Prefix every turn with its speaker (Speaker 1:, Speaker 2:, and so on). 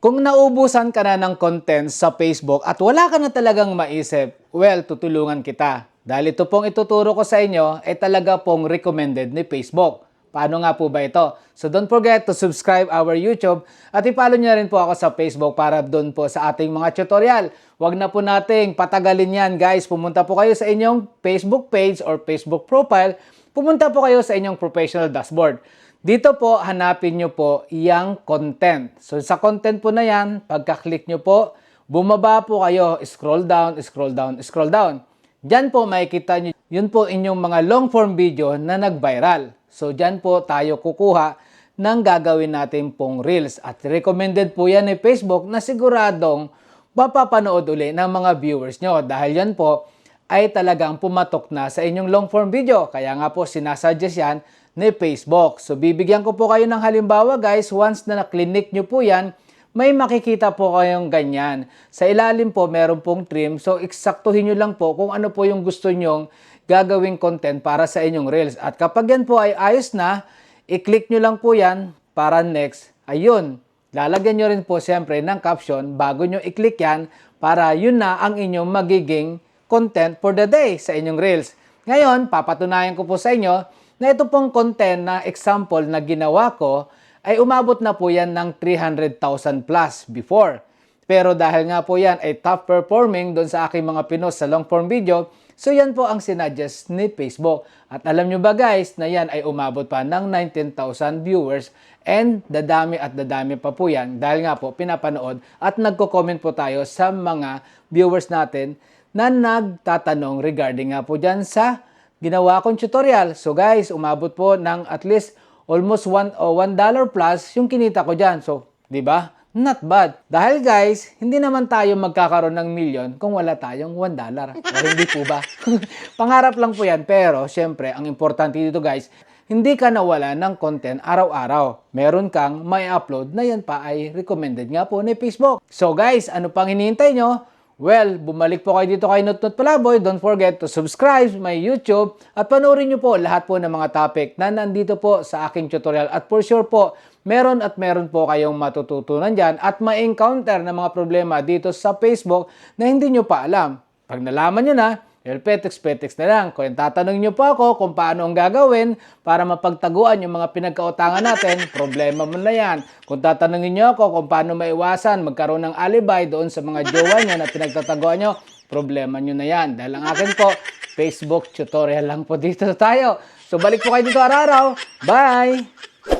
Speaker 1: Kung naubusan ka na ng content sa Facebook at wala ka na talagang maisip, well, tutulungan kita. Dahil ito pong ituturo ko sa inyo ay talaga pong recommended ni Facebook. Paano nga po ba ito? So don't forget to subscribe our YouTube at i-follow nyo rin po ako sa Facebook para doon po sa ating mga tutorial. Huwag na po nating patagalin yan guys. Pumunta po kayo sa inyong Facebook page or Facebook profile. Pumunta po kayo sa inyong professional dashboard. Dito po, hanapin nyo po yung content. So, sa content po na yan, pagka-click nyo po, bumaba po kayo, scroll down, scroll down, scroll down. Diyan po makikita nyo, yun po inyong mga long form video na nag-viral. So, diyan po tayo kukuha ng gagawin natin pong Reels. At recommended po yan ni Facebook na siguradong mapapanood uli ng mga viewers nyo. Dahil yan po ay talagang pumatok na sa inyong long form video. Kaya nga po, sinasuggest yan ni Facebook. So, bibigyan ko po kayo ng halimbawa guys. Once na na-click nyo po yan, may makikita po kayong ganyan. Sa ilalim po, meron pong trim. So, eksaktuhin nyo lang po kung ano po yung gusto nyong gagawing content para sa inyong Reels. At kapag yan po ay ayos na, i-click nyo lang po yan para next. Ayun, lalagyan nyo rin po siyempre ng caption bago nyo i-click yan para yun na ang inyong magiging content for the day sa inyong Reels. Ngayon, papatunayan ko po sa inyo na ito pong content na example na ginawa ko ay umabot na po yan ng 300,000 plus before. Pero dahil nga po yan ay top performing doon sa aking mga pinost sa long form video, so yan po ang sinuggest ni Facebook. At alam nyo ba guys na yan ay umabot pa ng 19,000 viewers and dadami at dadami pa po yan dahil nga po pinapanood at nagko-comment po tayo sa mga viewers natin na nagtatanong regarding nga po dyan sa ginawa kong tutorial. So guys, umabot po ng at least almost $1 plus yung kinita ko dyan. So, di ba? Not bad. Dahil guys, hindi naman tayo magkakaroon ng milyon kung wala tayong $1. O hindi po ba? Pangarap lang po yan. Pero, syempre, ang importante dito guys, hindi ka nawala ng content araw-araw. Meron kang may upload na yan pa ay recommended nga po ni Facebook. So guys, ano pang hinihintay nyo? Well, bumalik po kayo dito kay Nutnut Palaboy. Don't forget to subscribe my YouTube at panoorin nyo po lahat po ng mga topic na nandito po sa aking tutorial. At for sure po, meron po kayong matututunan dyan at ma-encounter na mga problema dito sa Facebook na hindi nyo pa alam. Pag nalaman nyo na, petex na lang. Kung tatanungin nyo po ako kung paano ang gagawin para mapagtaguan yung mga pinagkautangan natin, problema mo na yan. Kung tatanungin nyo ako kung paano maiwasan magkaroon ng alibi doon sa mga jowa nyo na pinagtataguan nyo, problema nyo na yan. Dahil ang akin po, Facebook tutorial lang po dito tayo. So balik po kayo dito araw-araw. Bye!